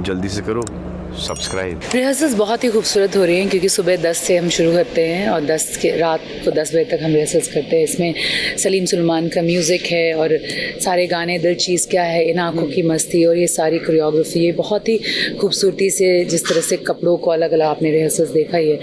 जल्दी से करो सब्सक्राइब। रिहर्सल्स बहुत ही खूबसूरत हो रही हैं क्योंकि सुबह 10 से हम शुरू करते हैं और रात को 10 बजे तक हम रिहर्सल्स करते हैं। इसमें सलीम सुलेमान का म्यूज़िक है और सारे गाने दिल चीज़ क्या है, इन आँखों की मस्ती और ये सारी कोरियोग्राफी, ये बहुत ही खूबसूरती से जिस तरह से कपड़ों को अलग अलग आपने रिहर्सल्स देखा ही है।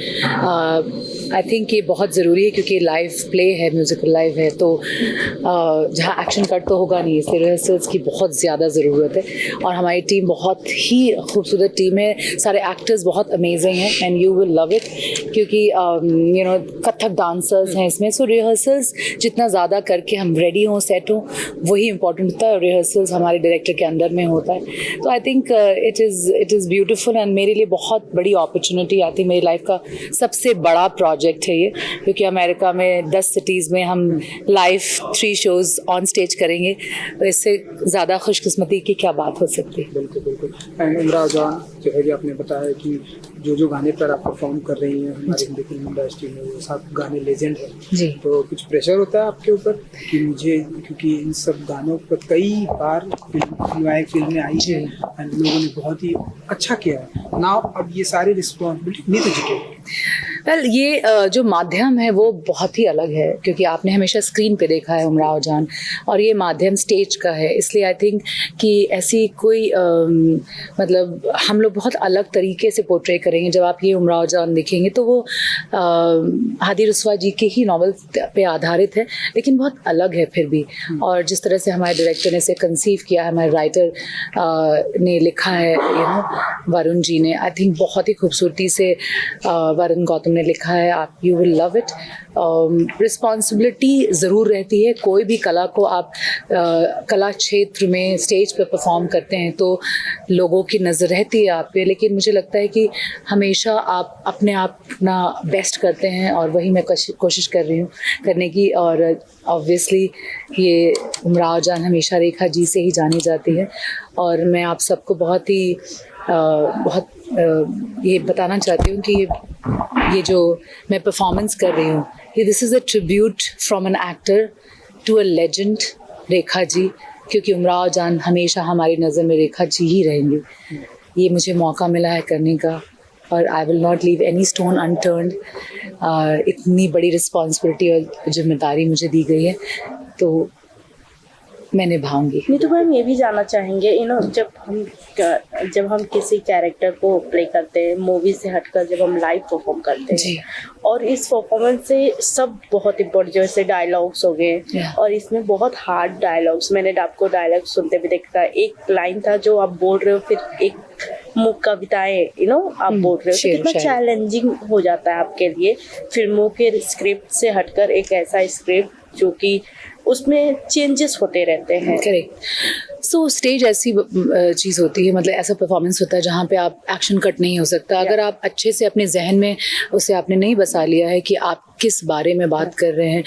आई थिंक ये बहुत ज़रूरी है क्योंकि लाइव प्ले है, म्यूज़िकल लाइव है, तो जहाँ एक्शन कट तो होगा नहीं, इसलिए रिहर्सल्स की बहुत ज़्यादा ज़रूरत है। और हमारी टीम बहुत ही खूबसूरत टीम है, सारे एक्टर्स बहुत अमेजिंग हैं and you will love it क्योंकि यू नो कथक डांसर्स हैं इसमें। सो रिहर्सल्स जितना ज़्यादा करके हम रेडी हों, सेट हों, वही इम्पोर्टेंट होता है और रिहर्सल्स हमारे डायरेक्टर के अंदर में होता है। तो I think it is beautiful and मेरे लिए बहुत बड़ी अपॉर्चुनिटी आती है। मेरी लाइफ का सबसे बड़ा प्रोजेक्ट है ये क्योंकि अमेरिका में 10 सिटीज़ में हम लाइव 3 शोज़ ऑन स्टेज करेंगे, तो इससे ज़्यादा खुशकिस्मती की क्या बात हो सकती है। बिल्कुल बिल्कुल। एंड इमरान जान, जैसा कि आपने बताया कि जो गाने पर आप परफॉर्म कर रही हैं हमारी हिंदी फिल्म इंडस्ट्री में, वो सब गाने लेजेंड हैं जी। तो कुछ प्रेशर होता है आपके ऊपर कि मुझे, क्योंकि इन सब गानों पर कई बार फिल्में आई हैं एंड लोगों ने बहुत ही अच्छा किया है ना, अब ये सारी रिस्पॉन्सिबिलिटी नहीं तो झुके। वेल ये जो माध्यम है वो बहुत ही अलग है क्योंकि आपने हमेशा स्क्रीन पे देखा है उमराव जान और ये माध्यम स्टेज का है, इसलिए आई थिंक कि ऐसी कोई मतलब हम लोग बहुत अलग तरीके से पोर्ट्रे करेंगे। जब आप ये उमराव जान देखेंगे तो वो हादी रसूआ जी के ही नॉवल पे आधारित है लेकिन बहुत अलग है फिर भी। और जिस तरह से हमारे डायरेक्टर ने इसे कंसीव किया है, हमारे राइटर ने लिखा है, यू नो वरुण जी ने, आई थिंक बहुत ही खूबसूरती से वरुण गौतम ने लिखा है। आप you will love it. Responsibility ज़रूर रहती है, कोई भी कला को आप कला क्षेत्र में स्टेज पे परफॉर्म करते हैं तो लोगों की नज़र रहती है आप पे, लेकिन मुझे लगता है कि हमेशा आप अपने आप अपना बेस्ट करते हैं और वही मैं कोशिश कर रही हूँ करने की। और ऑब्वियसली ये उमराव जान हमेशा रेखा जी से ही जानी जाती है और मैं आप सबको बहुत ही ये बताना चाहती हूँ कि ये जो मैं परफॉर्मेंस कर रही हूँ, ये this is a tribute from an actor to a legend Rekha ji, क्योंकि उमराव जान हमेशा हमारी नज़र में रेखा जी ही रहेंगी। ये मुझे मौका मिला है करने का और I will not leave any stone unturned. इतनी बड़ी रिस्पॉन्सिबिलिटी और जिम्मेदारी मुझे दी गई है तो मैं निभाऊंगी। नीतू मैम, ये भी जानना चाहेंगे, यू नो जब हम किसी कैरेक्टर को प्ले करते हैं मूवी से हटकर, जब हम लाइव परफॉर्म करते हैं और इस परफॉर्मेंस से सब बहुत इंपॉर्टेंट, जैसे डायलॉग्स हो गए और इसमें बहुत हार्ड डायलॉग्स, मैंने आपको डायलॉग सुनते भी देखा। एक लाइन था जो आप बोल रहे हो, फिर एक मुख कविताएं यू नो आप बोल रहे हो, तो कितना चैलेंजिंग हो जाता है आपके लिए फिल्मों के स्क्रिप्ट से हटकर एक ऐसा स्क्रिप्ट जो कि उसमें चेंजेस होते रहते हैं। करेक्ट। सो स्टेज ऐसी चीज़ होती है, मतलब ऐसा परफॉर्मेंस होता है जहाँ पे आप एक्शन कट नहीं हो सकता। अगर आप अच्छे से अपने जहन में उसे आपने नहीं बसा लिया है कि आप किस बारे में बात कर रहे हैं,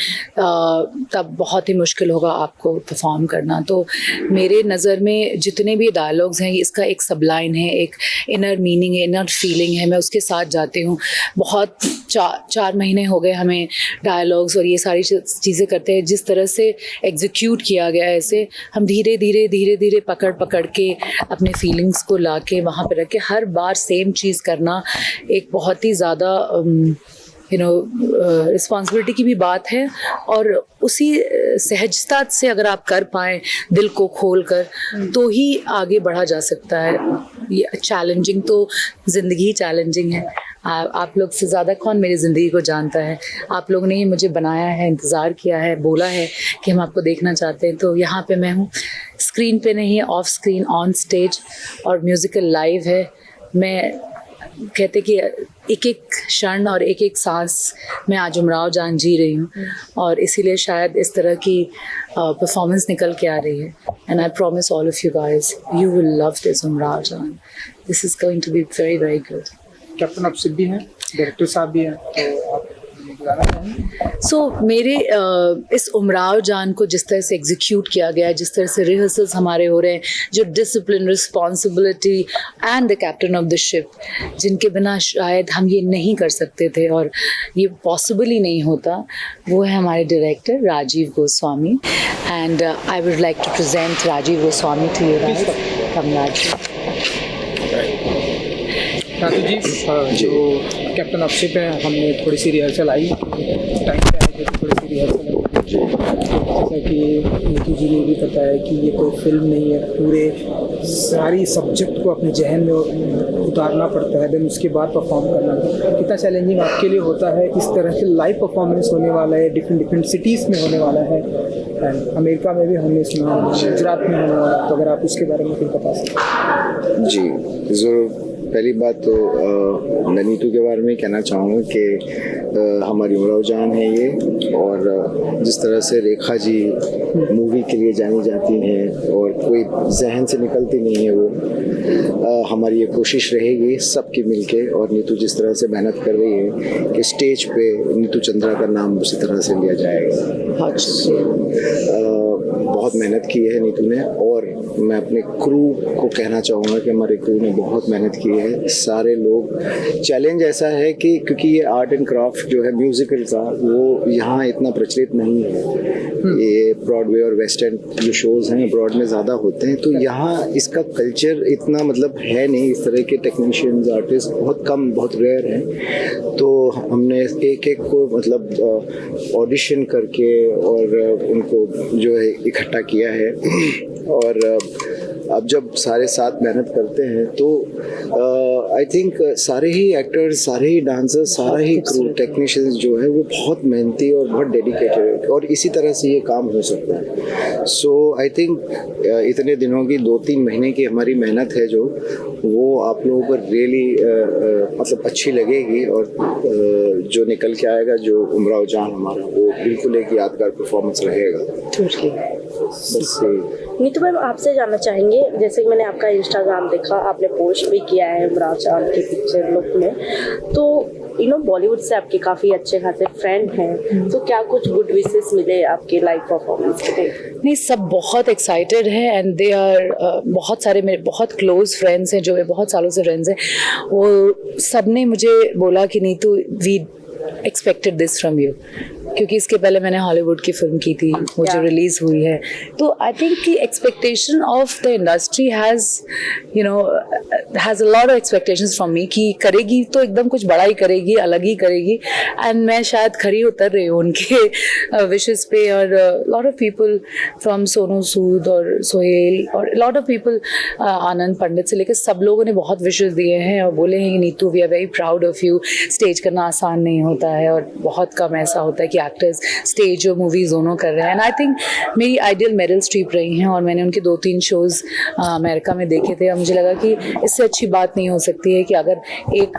तब बहुत ही मुश्किल होगा आपको परफॉर्म करना। तो मेरे नज़र में जितने भी डायलॉग्स हैं, इसका एक सबलाइन है, एक इनर मीनिंग है, इनर फीलिंग है, मैं उसके साथ जाती हूँ। बहुत 4 महीने हो गए हमें डायलॉग्स और ये सारी चीज़ें करते हैं। जिस तरह से एग्जीक्यूट किया गया है, ऐसे हम धीरे धीरे पकड़ के अपने फीलिंग्स को ला के वहाँ पर रख के हर बार सेम चीज़ करना एक बहुत ही ज़्यादा यू नो रिस्पॉन्सिबिलिटी की भी बात है। और उसी सहजता से अगर आप कर पाएँ दिल को खोल कर, तो ही आगे बढ़ा जा सकता है। ये चैलेंजिंग तो ज़िंदगी चैलेंजिंग है। आप लोग से ज़्यादा कौन मेरी ज़िंदगी को जानता है। आप लोगों ने ही मुझे बनाया है, इंतज़ार किया है, बोला है कि हम आपको देखना चाहते हैं, तो यहाँ पे मैं हूँ। स्क्रीन पे नहीं, ऑफ स्क्रीन, ऑन स्टेज, और म्यूज़िकल लाइव है। मैं कहते कि एक एक क्षण और एक एक सांस मैं आज उमराव जान जी रही हूँ और इसीलिए शायद इस तरह की परफॉर्मेंस निकल के आ रही है। And I promise all of you guys, you will love this Umrao Jaan. This is going to be very very good. Captain अफसर भी हैं, डायरेक्टर साहब भी हैं, तो आप बताना चाहेंगे? सो मेरे इस उमराव जान को जिस तरह से एग्जीक्यूट किया गया है, जिस तरह से रिहर्सल्स हमारे हो रहे हैं, जो discipline, responsibility and the captain of the ship, जिनके बिना शायद हम ये नहीं कर सकते थे और ये पॉसिबल ही नहीं होता, वो है हमारे director Rajiv Goswami. And I would like to present Rajiv Goswami to you guys. कमराज। राजू जी, जो कैप्टन अक्षय पे हमने थोड़ी सी रिहर्सल आई टाइम पे आई थी, थोड़ी सी रिहर्सल जैसा कि नीतू जी ने भी बताया कि ये कोई फिल्म नहीं है, पूरे सारी सब्जेक्ट को अपने जहन में उतारना पड़ता है, देन उसके बाद परफॉर्म करना। कितना चैलेंजिंग आपके लिए होता है? इस तरह से लाइव परफॉर्मेंस होने वाला है, डिफरेंट सिटीज़ में होने वाला है, एंड अमेरिका में भी हमने सुना, गुजरात में होने वाला है, तो अगर आप उसके बारे में कुछ बता सकते हैं। जी ज़रूर। पहली बात तो मैं नीतू के बारे में कहना चाहूँगा कि हमारी उमराव जान है ये, और जिस तरह से रेखा जी मूवी के लिए जानी जाती हैं और कोई जहन से निकलती नहीं है वो, हमारी ये कोशिश रहेगी सबकी मिलके, और नीतू जिस तरह से मेहनत कर रही है कि स्टेज पे नीतू चंद्रा का नाम उसी तरह से लिया जाएगा। बहुत मेहनत की है नीतू ने, और मैं अपने क्रू को कहना चाहूँगा कि हमारे क्रू ने बहुत मेहनत की है। सारे लोग, चैलेंज ऐसा है कि क्योंकि ये आर्ट एंड क्राफ्ट जो है म्यूज़िकल का, वो यहाँ इतना प्रचलित नहीं है। ये ब्रॉडवे और वेस्ट एंड जो शोज़ हैं अब्रॉड में ज़्यादा होते हैं, तो यहाँ इसका कल्चर इतना मतलब है नहीं। इस तरह के टेक्नीशियंस आर्टिस्ट बहुत कम, बहुत रेयर हैं। तो हमने एक एक को मतलब ऑडिशन करके और उनको जो है इकट्ठा किया है, और अब जब सारे साथ मेहनत करते हैं तो आई थिंक सारे ही एक्टर्स, सारे ही डांसर्स, सारा ही क्रू, टेक्नीशियंस जो है वो बहुत मेहनती और बहुत डेडिकेटेड है, और इसी तरह से ये काम हो सकता है। सो आई थिंक इतने दिनों की 2-3 महीने की हमारी मेहनत है जो, वो आप लोगों को रियली मतलब अच्छी लगेगी, और जो निकल के आएगा, जो उमराव जान हमारा, वो बिल्कुल एक यादगार परफॉर्मेंस रहेगा। बस नीतू मैम, आपसे जानना चाहेंगे, जैसे कि मैंने आपका इंस्टाग्राम देखा, आपने पोस्ट भी किया है उमराव जान के पिक्चर लुक में, तो बॉलीवुड से आपके काफ़ी अच्छे खासे फ्रेंड हैं, तो क्या कुछ गुड विशेस मिले आपके लाइव परफॉर्मेंस के लिए? नहीं, सब बहुत एक्साइटेड है, एंड दे आर बहुत सारे मेरे बहुत क्लोज फ्रेंड्स हैं जो मेरे बहुत सालों से फ्रेंड्स हैं, वो सब ने मुझे बोला कि Neetu, we expected this from you, क्योंकि इसके पहले मैंने हॉलीवुड की फिल्म की थी, वो जो रिलीज हुई है। तो आई थिंक कि expectation of the industry has a lot of expectations from me कि करेगी तो एकदम कुछ बड़ा ही करेगी, अलग ही करेगी, एंड मैं शायद खरी उतर रही हूँ उनके विशेस पे। और lot of people from Sonu Sood और सोहेल और lot of people, Anand Pandit से लेकर सब लोगों ने बहुत विशेस दिए हैं और बोले हैं कि Neetu, we are very proud of you. Stage करना आसान नहीं होता है, और बहुत कम ऐसा होता है कि एक्टर्स स्टेज और मूवीज दोनों कर रहे हैं। एंड आई थिंक मेरी आइडियल मेरिल स्ट्रीप रही हैं, और मैंने उनके 2-3 शोज़ अमेरिका में देखे थे, और मुझे लगा कि इससे अच्छी बात नहीं हो सकती है कि अगर एक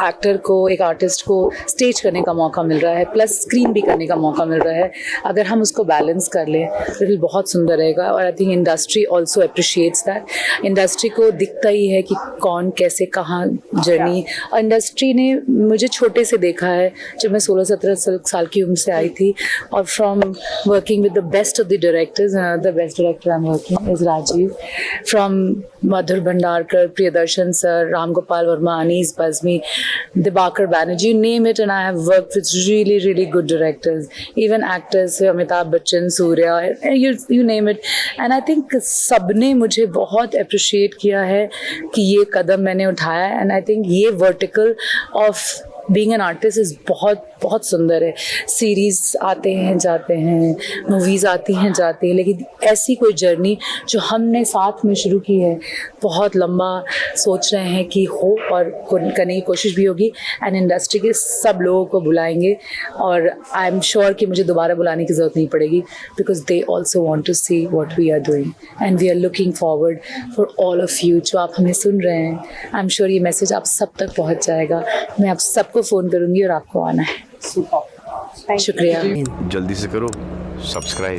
एक्टर को, एक आर्टिस्ट को स्टेज करने का मौका मिल रहा है, प्लस स्क्रीन भी करने का मौका मिल रहा है, अगर हम उसको बैलेंस कर लें तो ये बहुत सुंदर रहेगा। और I think industry also appreciates that. Industry को दिखता ही है कि कौन कैसे कहाँ जर्नी, और इंडस्ट्री ने मुझे छोटे से देखा है जब मैं 16-17 साल की उम्र से आई थी, और from working with the best of the directors, the best director I am working is Rajiv, from Madhur Bhandarkar, Priyadarshan sir, Ram Gopal Varma, Anees Bazmee, Dibakar Banerjee, you name it, and I have worked with really, really good directors, even actors, Amitabh Bachchan, Surya, you name it, and I think सबने मुझे बहुत appreciate किया है कि ये कदम मैंने उठाया है, and I think ये vertical of being an artist is बहुत बहुत सुंदर है। सीरीज़ आते हैं जाते हैं, मूवीज़ आती हैं जाती हैं, लेकिन ऐसी कोई जर्नी जो हमने साथ में शुरू की है, बहुत लंबा सोच रहे हैं कि हो, और करने की कोशिश भी होगी, एंड इंडस्ट्री के सब लोगों को बुलाएंगे, और आई एम श्योर कि मुझे दोबारा बुलाने की ज़रूरत नहीं पड़ेगी, because they also want to see what we are doing, and we are looking forward for all of you जो आप हमें सुन रहे हैं। आई एम श्योर ये मैसेज आप सब तक पहुँच जाएगा। मैं आप सबको फ़ोन करूँगी और आपको आना है। शुक्रिया। जल्दी से करो सब्सक्राइब।